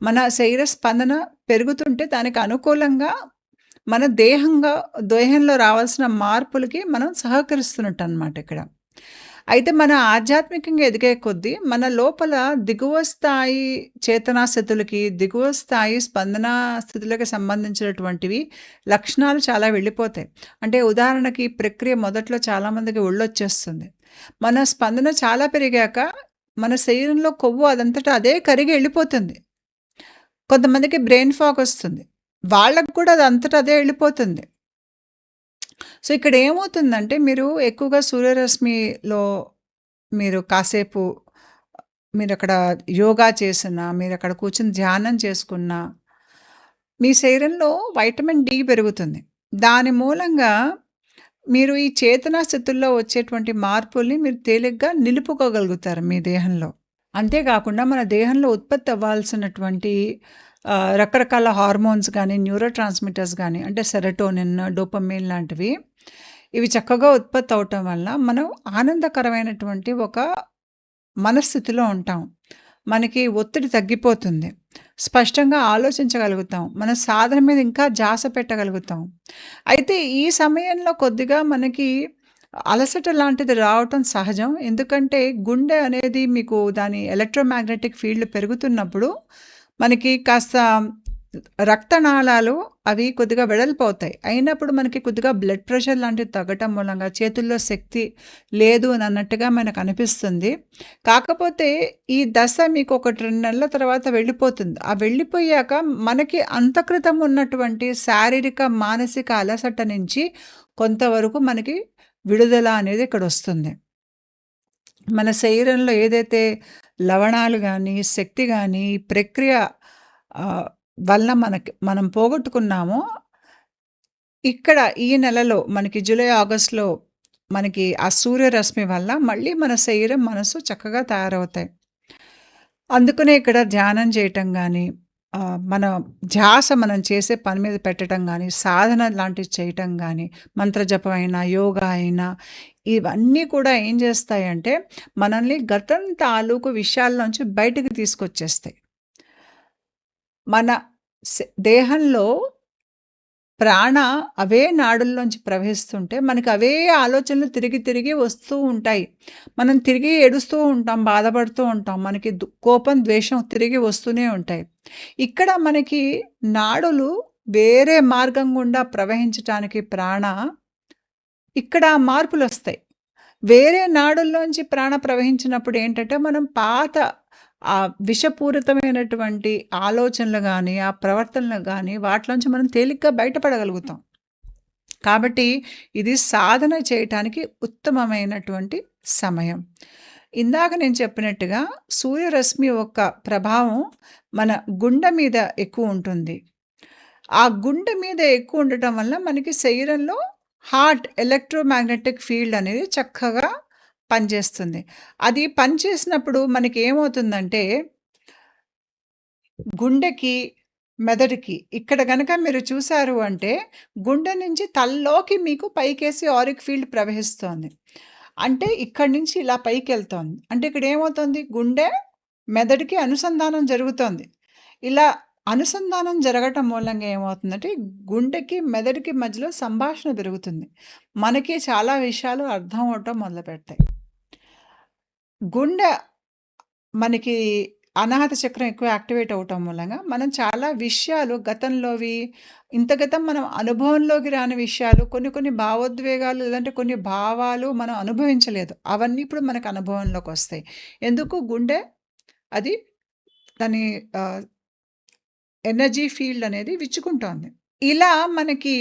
మన శరీర స్పందన పెరుగుతుంటే దానికి అనుకూలంగా మన దేహంలో రావాల్సిన మార్పులకి మనం సహకరిస్తున్నట్టనమాట ఇక్కడ. అయితే మన ఆధ్యాత్మికంగా ఎదిగే కొద్దీ మన లోపల దిగువ స్థాయి చేతనా స్థితులకి, దిగువ స్థాయి స్పందనా స్థితులకి సంబంధించినటువంటివి లక్షణాలు చాలా వెళ్ళిపోతాయి. అంటే ఉదాహరణకి ఈ ప్రక్రియ మొదట్లో చాలామందికి ఒళ్ళొచ్చేస్తుంది. మన స్పందన చాలా పెరిగాక మన శరీరంలో కొవ్వు అదంతటా అదే కరిగి ఎళ్ళిపోతుంది. కొంతమందికి బ్రెయిన్ ఫాగ్ వస్తుంది. వాళ్ళకి కూడా అదంతట అదే ఎళ్ళిపోతుంది. సో, ఇక్కడ ఏమవుతుందంటే మీరు ఎక్కువగా సూర్యరశ్మిలో మీరు కాసేపు మీరక్కడ యోగా చేసినా, మీరక్కడ కూర్చొని ధ్యానం చేసుకున్నా, మీ శరీరంలో వైటమిన్ డి పెరుగుతుంది. దాని మూలంగా మీరు ఈ చేతనా స్థితుల్లో వచ్చేటువంటి మార్పుల్ని మీరు తేలిగ్గా నిలుపుకోగలుగుతారు మీ దేహంలో. అంతేకాకుండా మన దేహంలో ఉత్పత్తి అవ్వాల్సినటువంటి రకరకాల హార్మోన్స్ గానీ, న్యూరో ట్రాన్స్‌మిటర్స్ గానీ, అంటే సెరటోనిన్, డోపమైన్ లాంటివి ఇవి చక్కగా ఉత్పత్తి అవ్వటం వల్ల మనం ఆనందకరమైనటువంటి ఒక మనస్థితిలో ఉంటాం. మనకి ఒత్తిడి తగ్గిపోతుంది. స్పష్టంగా ఆలోచించగలుగుతాం. మన సాధన మీద ఇంకా ధ్యాస పెట్టగలుగుతాం. అయితే ఈ సమయంలో కొద్దిగా మనకి అలసట లాంటిది రావటం సహజం. ఎందుకంటే గుండె అనేది మీకు దాని ఎలక్ట్రోమాగ్నెటిక్ ఫీల్డ్ పెరుగుతున్నప్పుడు మనకి కాస్త రక్తనాళాలు అవి కొద్దిగా వెడల్పవుతాయి. అయినప్పుడు మనకి కొద్దిగా బ్లడ్ ప్రెషర్ లాంటిది తగ్గటం మూలంగా చేతుల్లో శక్తి లేదు అని అన్నట్టుగా మనకనిపిస్తుంది. కాకపోతే ఈ దశ మీకు 1, 2 నెలల తర్వాత వెళ్ళిపోతుంది. ఆ వెళ్ళిపోయాక మనకి అంతక్రితం ఉన్నటువంటి శారీరక, మానసిక అలసట నుంచి కొంతవరకు మనకి విడుదల అనేది ఇక్కడొస్తుంది. మన శరీరంలో ఏదైతే లవణాలు గానీ, శక్తి గానీ, ఈ ప్రక్రియ వల్ల మనం పోగొట్టుకున్నామో, ఇక్కడ ఈ నెలలో మనకి జూలై, ఆగస్ట్‌లో మనకి ఆ సూర్యరశ్మి వల్ల మళ్ళీ మన శరీరం, మనసు చక్కగా తయారవుతాయి. అందుకనే ఇక్కడ ధ్యానం చేయటం గానీ, మన ధ్యాస మనం చేసే పని మీద పెట్టటం గానీ, సాధన లాంటివి చేయటం గానీ, మంత్రజపం అయినా, యోగా అయినా ఇవన్నీ కూడా ఏం జేస్తాయంటే, మనల్ని గతం తాలూకు విషయాల్లోంచి బయటికి తీసుకొచ్చేస్తాయి. మన దేహంలో ప్రాణ అవే నాడుల్లోంచి ప్రవహిస్తుంటే, మనకు అవే ఆలోచనలు తిరిగి, తిరిగి వస్తూ ఉంటాయి. మనం తిరిగి ఏడుస్తూ ఉంటాం, బాధపడుతూ ఉంటాం. మనకి కోపం, ద్వేషం తిరిగి వస్తూనే ఉంటాయి. ఇక్కడ మనకి నాడులు వేరే మార్గం గుండా ప్రవహించటానికి ఇక్కడ మార్పులొస్తాయి. వేరే నాడుల్లోంచి ప్రాణ ప్రవహించినప్పుడు ఏంటంటే, మనం పాత విషపూరితమైనటువంటి ఆలోచనలు గానీ, ఆ ప్రవర్తనలు గానీ, వాటిలోంచి మనం తేలిగ్గా బయటపడగలుగుతాం. కాబట్టి ఇది సాధన చేయటానికి ఉత్తమమైనటువంటి సమయం. ఇందాక నేను చెప్పినట్టుగా సూర్యరశ్మి యొక్క ప్రభావం మన గుండె మీద ఎక్కువుంటుంది. ఆ గుండె మీద ఎక్కువుండటం వల్ల మనకి శరీరంలో హార్ట్ ఎలక్ట్రోమాగ్నెటిక్ ఫీల్డ్ అనేది చక్కగా పనిచేస్తుంది. అది పనిచేసినప్పుడు మనకేమవుతుందంటే గుండెకి, మెదడుకి ఇక్కడ గనక మీరు చూసారు అంటే, గుండె నుంచి తలలోకి మీకు పైకేసి ఆరిక్ ఫీల్డ్ ప్రవహిస్తోంది. అంటే ఇక్కడి నుంచి ఇలా పైకెళ్తోంది. అంటే ఇక్కడేమవుతుంది? గుండె, మెదడుకి అనుసంధానం జరుగుతోంది. ఇలా అనుసంధానం జరగటం మూలంగా ఏమవుతుందంటే, గుండెకి, మెదడుకి మధ్యలో సంభాషణ జరుగుతుంది. మనకి చాలా విషయాలు అర్థం అవ్వటం మొదలుపెడతాయి. గుండె మనకి అనాహత చక్రం ఎక్కువ యాక్టివేట్ అవ్వటం మూలంగా, మనం చాలా విషయాలు గతంలోవి, ఇంతగతం మనం అనుభవంలోకి రాని విషయాలు, కొన్ని కొన్ని భావోద్వేగాలు లేదంటే కొన్ని భావాలు మనం అనుభవించలేదు. అవన్నీ ఇప్పుడు మనకు అనుభవంలోకొస్తాయి. ఎందుకు? గుండె అది దాని ఆహ్, ఎనర్జీ ఫీల్డ్ అనేది విచ్చుకుంటోంది. ఇలా మనకి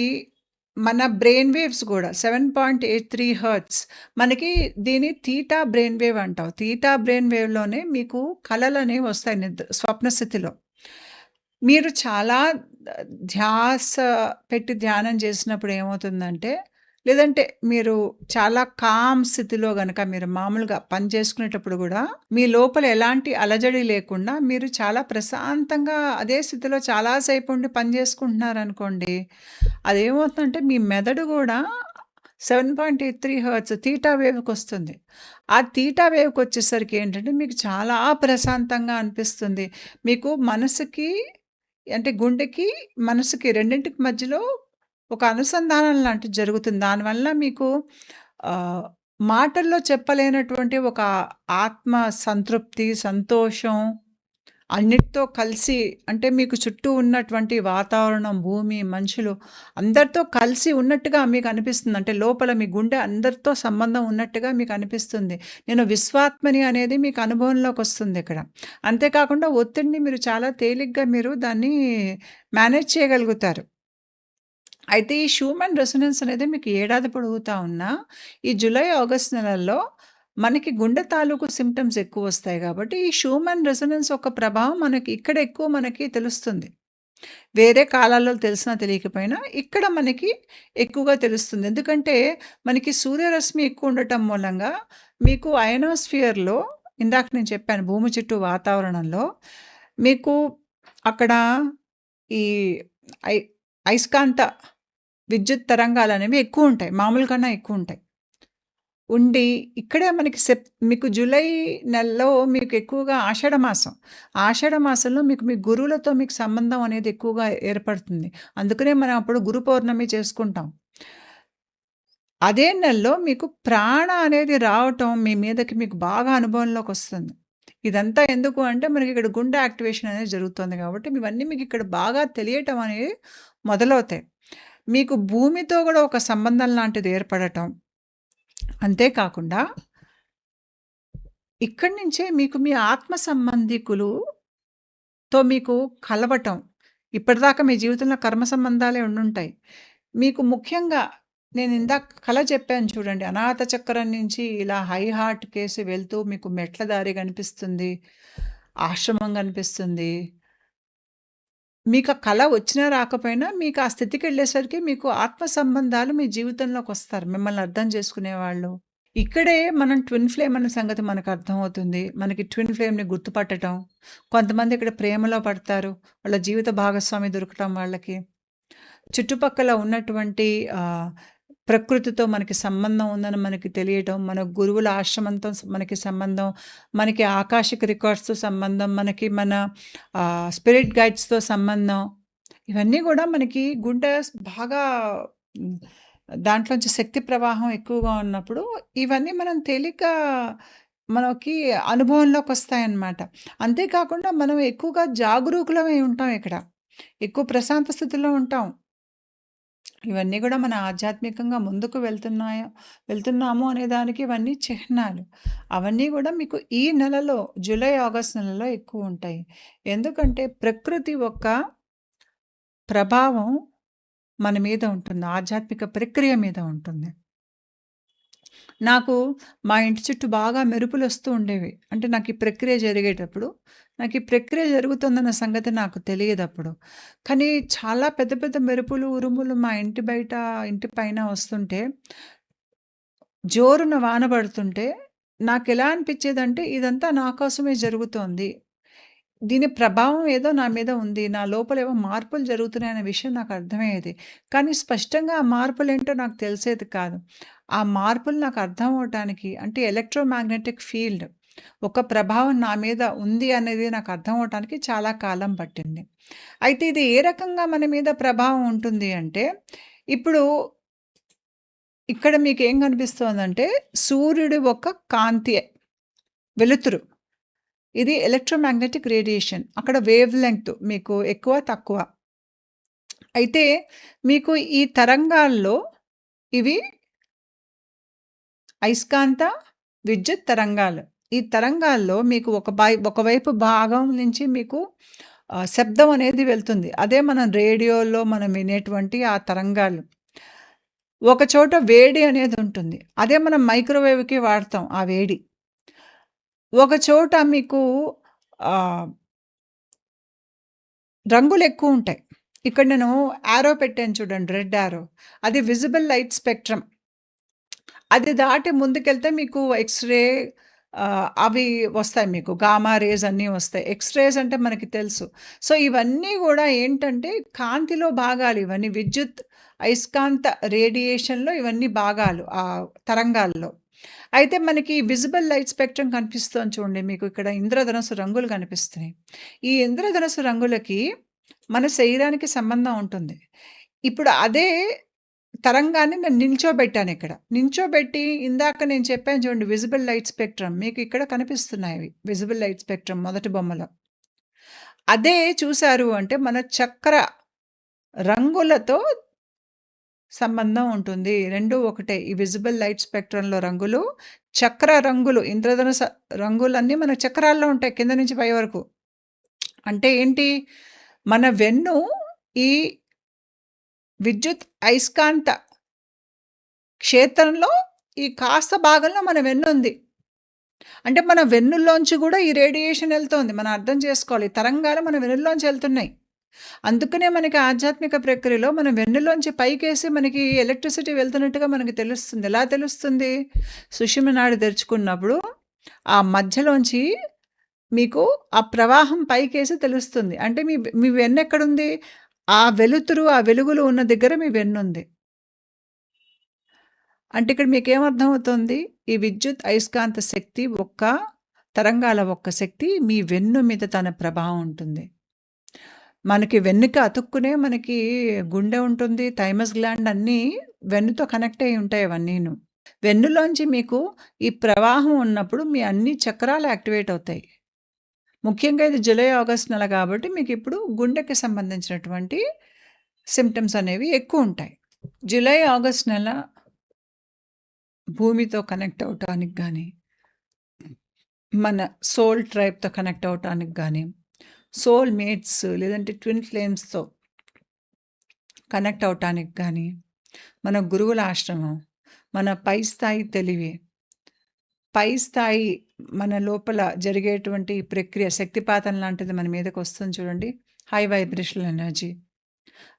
మన బ్రెయిన్ వేవ్స్ గూడా 7.83 హెర్ట్జ్ మనకి దీన్ని థీటా బ్రెయిన్ వేవ్ అంటాం. థీటా బ్రెయిన్ వేవ్‌లోనే మీకు కలలనేవి వస్తాయి స్వప్న స్థితిలో. మీరు చాలా ధ్యాస పెట్టి ధ్యానం చేసినప్పుడు ఏమవుతుందంటే, లేదంటే మీరు చాలా కామ్ స్థితిలో గనక మీరు మామూలుగా పని చేసుకునేటప్పుడు గూడా, మీ లోపల ఎలాంటి అలజడి లేకుండా మీరు చాలా ప్రశాంతంగా అదే స్థితిలో చాలా సేపుండి పని చేసుకుంటున్నారనుకోండి, అదేమవుతుందంటే మీ మెదడు గూడా 7.83 హెర్ట్జ్ థీటా వేవ్‌కొస్తుంది. ఆ థీటా వేవ్‌కొచ్చేసరికి ఏంటంటే, మీకు చాలా ప్రశాంతంగా అనిపిస్తుంది. మీకు మనసుకి అంటే గుండెకి, మనసుకి రెండింటికి మధ్యలో ఒక అనుసంధానం లాంటిది జరుగుతుంది. దానివల్ల మీకు ఆహ్, మాటల్లో చెప్పలేనటువంటి ఒక ఆత్మ సంతృప్తి, సంతోషం అన్నిటితో కలిసి అంటే మీకు చుట్టూ ఉన్నటువంటి వాతావరణం, భూమి, మనుషులు అందరితో కలిసి ఉన్నట్టుగా మీకనిపిస్తుంది. అంటే లోపల మీ గుండె అందరితో సంబంధం ఉన్నట్టుగా మీకనిపిస్తుంది. నేను విశ్వాత్మని అనేది మీకు అనుభవంలోకొస్తుందిక్కడ. అంతేకాకుండా ఒత్తిడిని మీరు చాలా తేలిగ్గా మీరు దాన్ని మేనేజ్ చేయగలుగుతారు. అయితే ఈ హ్యూమన్ రెసొనెన్స్ అనేది మీకు ఏడాది పొడుగుతా ఉన్నా, ఈ జులై, ఆగస్ట్ నెలల్లో మనకి గుండె తాలూకు సింప్టమ్స్ ఎక్కువొస్తాయి గాబట్టి, ఈ హ్యూమన్ రెసొనెన్స్ యొక్క ప్రభావం మనకి ఇక్కడ ఎక్కువ మనకి తెలుస్తుంది. వేరే కాలాల్లో తెలిసినా తెలియకపోయినా ఇక్కడ మనకి ఎక్కువగా తెలుస్తుంది. ఎందుకంటే మనకి సూర్యరశ్మి ఎక్కువుండటం మూలంగా మీకు అయనోస్ఫియర్‌లో ఇందాక నేను చెప్పాను భూమి చుట్టూ వాతావరణంలో మీకు అక్కడ ఈ అయ్ అయస్కాంత విద్యుత్ తరంగాలనేవి ఎక్కువుంటాయి. మామూలు కన్నా ఎక్కువుంటాయి. ఉండి ఇక్కడే మనకి మీకు జూలై నెలలో మీకు ఎక్కువగా ఆషాఢ మాసం. ఆషాఢ మాసంలో మీకు మీ గురువులతో మీకు సంబంధం అనేది ఎక్కువగా ఏర్పడుతుంది. అందుకనే మనం అప్పుడు గురు పౌర్ణమి చేసుకుంటాం. అదే నెలలో మీకు ప్రాణ అనేది రావటం మీ మీదకి మీకు బాగా అనుభవంలోకొస్తుంది. ఇదంతా ఎందుకు అంటే మనకిక్కడ గుండె యాక్టివేషన్ అనేది జరుగుతుంది కాబట్టి ఇవన్నీ మీకిక్కడ బాగా తెలియటం అనేవి మొదలవుతాయి. మీకు భూమితో గూడా ఒక సంబంధం లాంటిది ఏర్పడటం. అంతే కాకుండా ఇక్కడి నుంచే మీకు మీ ఆత్మ సంబంధికులుతో మీకు కలవటం. ఇప్పటిదాకా మీ జీవితంలో కర్మ సంబంధాలే ఉండుంటాయి. మీకు ముఖ్యంగా నేనిందాక కల చెప్పాను చూడండి. అనాహత చక్రం నుంచి ఇలా హై హార్ట్‌కేసి వెళ్తూ మీకు మెట్ల దారి కనిపిస్తుంది. ఆశ్రమం కనిపిస్తుంది. మీకా కల వచ్చినా రాకపోయినా మీకు ఆ స్థితికెళ్ళేసరికి మీకు ఆత్మ సంబంధాలు మీ జీవితంలోకొస్తారు. మిమ్మల్ని అర్థం చేసుకునేవాళ్ళు. ఇక్కడే మనం ట్విన్ ఫ్లేమ్ అన్న సంగతి మనకర్థమవుతుంది. మనకి ట్విన్ ఫ్లేమ్‌ని గుర్తుపట్టటం. కొంతమంది ఇక్కడ ప్రేమలో పడతారు. వాళ్ళ జీవిత భాగస్వామి దొరకటం వాళ్ళకి. చుట్టుపక్కల ఉన్నటువంటి ఆహ్, ప్రకృతితో మనకి సంబంధం ఉందని మనకి తెలియటం, మన గురువుల ఆశ్రమంతో మనకి సంబంధం, మనకి ఆకాశిక రికార్డ్స్‌తో సంబంధం, మనకి మన స్పిరిట్ గైడ్స్‌తో సంబంధం. ఇవన్నీ గూడా మనకి గుండె బాగా హ్మ్, దాంట్లోంచి శక్తి ప్రవాహం ఎక్కువగా ఉన్నప్పుడు, ఇవన్నీ మనం తేలిగ్గా మనకి అనుభవంలోకొస్తాయన్నమాట. అంతే కాకుండా మనం ఎక్కువగా జాగరూకులమై ఉంటాం ఇక్కడ. ఎక్కువ ప్రశాంత స్థితిలో ఉంటాం. ఇవన్నీ గూడా మన ఆధ్యాత్మికంగా ముందుకు వెళ్తున్నాము అనే దానికి ఇవన్నీ చిహ్నాలు. అవన్నీ గూడా మీకు ఈ నెలలో జూలై, ఆగస్ట్ నెలలో ఎక్కువుంటాయి. ఎందుకంటే ప్రకృతి యొక్క ప్రభావం మన మీద ఉంటుంది. ఆధ్యాత్మిక ప్రక్రియ మీద ఉంటుంది. నాకు మా ఇంటి చుట్టూ బాగా మెరుపులొస్తూ ఉండేవి. అంటే నాకు ఈ ప్రక్రియ జరిగేటప్పుడు, నాకు ఈ ప్రక్రియ జరుగుతుందన్న సంగతి నాకు తెలియదప్పుడు. కానీ చాలా పెద్ద పెద్ద మెరుపులు, ఉరుములు మా ఇంటి బయట, ఇంటి పైన వస్తుంటే, జోరున వాన పడుతుంటే, నాకెలా అనిపిచ్చేదంటే ఇదంతా నా కోసమే జరుగుతోంది. దీని ప్రభావం ఏదో నా మీద ఉంది. నా లోపలేవో మార్పులు జరుగుతున్నాయనే విషయం నాకు అర్థమయ్యేది. కానీ స్పష్టంగా ఆ మార్పులేంటో నాకు తెలిసేది కాదు. ఆ మార్పులు నాకు అర్థం అవ్వటానికి అంటే ఎలక్ట్రోమాగ్నెటిక్ ఫీల్డ్ ఒక ప్రభావం నా మీద ఉంది అనేది నాకు అర్థం అవ్వటానికి చాలా కాలం పట్టింది. అయితే ఇది ఏ రకంగా మన మీద ప్రభావం ఉంటుంది అంటే, ఇప్పుడు ఇక్కడ మీకేం కనిపిస్తోందంటే సూర్యుడి ఒక కాంతి, వెలుతురు. ఇది ఎలక్ట్రోమాగ్నెటిక్ రేడియేషన్. అక్కడ వేవ్ లెంగ్త్ మీకు ఎక్కువ, తక్కువ. అయితే మీకు ఈ తరంగాల్లో ఇవి అయస్కాంత, విద్యుత్ తరంగాలు. ఈ తరంగాల్లో మీకు ఒకవైపు భాగం నుంచి మీకు శబ్దం అనేది వెళ్తుంది. అదే మనం రేడియోలో మనం వినేటువంటి ఆ తరంగాలు. ఒక చోట వేడి అనేది ఉంటుంది. అదే మనం మైక్రోవేవ్‌కి వాడతాం ఆ వేడి. ఒక చోట మీకు ఆహ్ రంగులెక్కువుంటాయి. ఇక్కడ నేను యారో పెట్టాను చూడండి. Red arrow. అది విజిబుల్ లైట్ స్పెక్ట్రమ్. అది దాటి ముందుకెళ్తే మీకు ఎక్స్‌రే అవి వస్తాయి మీకు. గామా రేస్ అన్నీ వస్తాయి. ఎక్స్‌రేస్ అంటే మనకి తెలుసు. సో, ఇవన్నీ గూడా ఏంటంటే కాంతిలో భాగాలు ఇవన్నీ. విద్యుత్ అయస్కాంత రేడియేషన్‌లో ఇవన్నీ భాగాలు తరంగాల్లో. అయితే మనకి విజిబుల్ లైట్ స్పెక్ట్రమ్ కనిపిస్తోంది చూడండి. మీకు ఇక్కడ ఇంద్రధనుస్సు రంగులు కనిపిస్తున్నాయి. ఈ ఇంద్రధనుస్సు రంగులకి మన శరీరానికి సంబంధం ఉంటుంది. ఇప్పుడు అదే తరంగాన్ని నేను నిల్చోబెట్టానిక్కడ. నిల్చోబెట్టి ఇందాక నేను చెప్పాను చూడండి విజిబుల్ లైట్ స్పెక్ట్రమ్ మీకు ఇక్కడ కనిపిస్తున్నాయి విజిబుల్ లైట్ స్పెక్ట్రమ్ మొదటి బొమ్మలో. అదే చూసారు అంటే మన చక్ర రంగులతో సంబంధం ఉంటుంది. 2 ఒకటే. ఈ విజిబుల్ లైట్ స్పెక్ట్రమ్‌లో రంగులు, చక్ర రంగులు, ఇంద్రధనుస రంగులన్నీ మన చక్రాల్లో ఉంటాయి కింద నుంచి పై వరకు. అంటే ఏంటి? మన వెన్ను ఈ విద్యుత్ అయస్కాంత క్షేత్రంలో ఈ కాస్త భాగంలో మన వెన్నుంది. అంటే మన వెన్నుల్లోంచి గూడా ఈ రేడియేషన్ ఎళ్తోంది. మనం అర్థం చేసుకోవాలి. తరంగాలు మన వెన్నుల్లోంచి ఎళ్తున్నాయి. అందుకనే మనకి ఆధ్యాత్మిక ప్రక్రియలో మన వెన్నులోంచి పైకేసి మనకి ఎలక్ట్రిసిటీ వెళ్తున్నట్టుగా మనకి తెలుస్తుంది. ఎలా తెలుస్తుంది? సుషుమ్న నాడి తెరుచుకున్నప్పుడు ఆ మధ్యలోంచి మీకు ఆ ప్రవాహం పైకేసి తెలుస్తుంది. అంటే మీ వెన్నెక్కడుంది? ఆ వెలుతురు, ఆ వెలుగులు ఉన్న దగ్గర మీ వెన్నుంది. అంటే ఇక్కడ మీకేమర్థమవుతోంది? ఈ విద్యుత్ అయస్కాంత శక్తి తరంగాల శక్తి మీ వెన్ను మీద తన ప్రభావం ఉంటుంది. మనకి వెన్నుకి అతుక్కునే మనకి గుండె ఉంటుంది. థైమస్ గ్లాండ్ అన్నీ వెన్నుతో కనెక్ట్ అయ్యి ఉంటాయి అవన్నీను. వెన్నులోంచి మీకు ఈ ప్రవాహం ఉన్నప్పుడు మీ అన్ని చక్రాలు యాక్టివేట్ అవుతాయి. ముఖ్యంగా ఇది జులై, ఆగస్ట్ నెల కాబట్టి మీకిప్పుడు గుండెకి సంబంధించినటువంటి సింప్టమ్స్ అనేవి ఎక్కువుంటాయి. జులై, ఆగస్ట్ నెల భూమితో కనెక్ట్ అవ్వటానికి గానీ, మన సోల్ ట్రైబ్‌తో కనెక్ట్ అవ్వటానికి గానీ, సోల్ మేట్స్ లేదంటే ట్విన్ ఫ్లేమ్స్‌తో కనెక్ట్ అవ్వటానికి గానీ, మన గురువుల ఆశ్రమం, మన పై స్థాయి తెలివి, పై స్థాయి మన లోపల జరిగేటువంటి ప్రక్రియ శక్తిపాతం లాంటిది మన మీదకొస్తుంది చూడండి. High vibrational energy,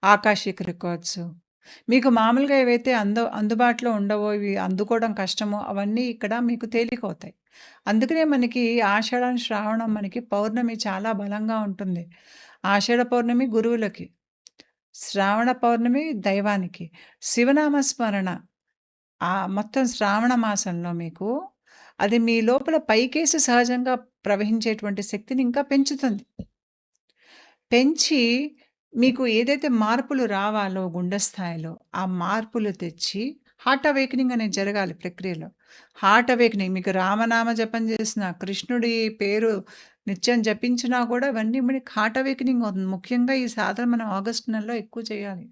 Akashic records. మీకు మామూలుగా ఏవైతే అందుబాటులో ఉండవో, ఇవి అందుకోవడం కష్టమో అవన్నీ ఇక్కడ మీకు తేలికవుతాయి. అందుకనే మనకి ఆషాఢం, శ్రావణం మనకి పౌర్ణమి చాలా బలంగా ఉంటుంది. ఆషాఢ పౌర్ణమి గురువులకి, శ్రావణ పౌర్ణమి దైవానికి. శివనామ స్మరణ మొత్తం శ్రావణ మాసంలో మీకు అది మీ లోపల పైకేసి సహజంగా ప్రవహించేటువంటి శక్తిని ఇంకా పెంచుతుంది. పెంచి మీకు ఏదైతే మార్పులు రావాలో గుండె స్థాయిలో, ఆ మార్పులు తెచ్చి హార్ట్ అవేకెనింగ్ అనేది జరగాలి ప్రక్రియలో. హార్ట్ అవేకెనింగ్ మీకు రామనామ జపం చేసినా, కృష్ణుడి పేరు నిత్యం జపించినా కూడా ఇవన్నీ మనకి హార్ట్ అవేకెనింగ్ అవుతుంది. ముఖ్యంగా ఈ సాధన మనం ఆగస్టు నెలలో ఎక్కువ చేయాలి.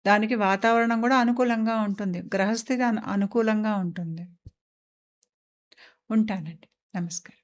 దానికి వాతావరణం కూడా అనుకూలంగా ఉంటుంది. గ్రహస్థితి అనుకూలంగా ఉంటుంది. ఉంటానండి. నమస్కారం.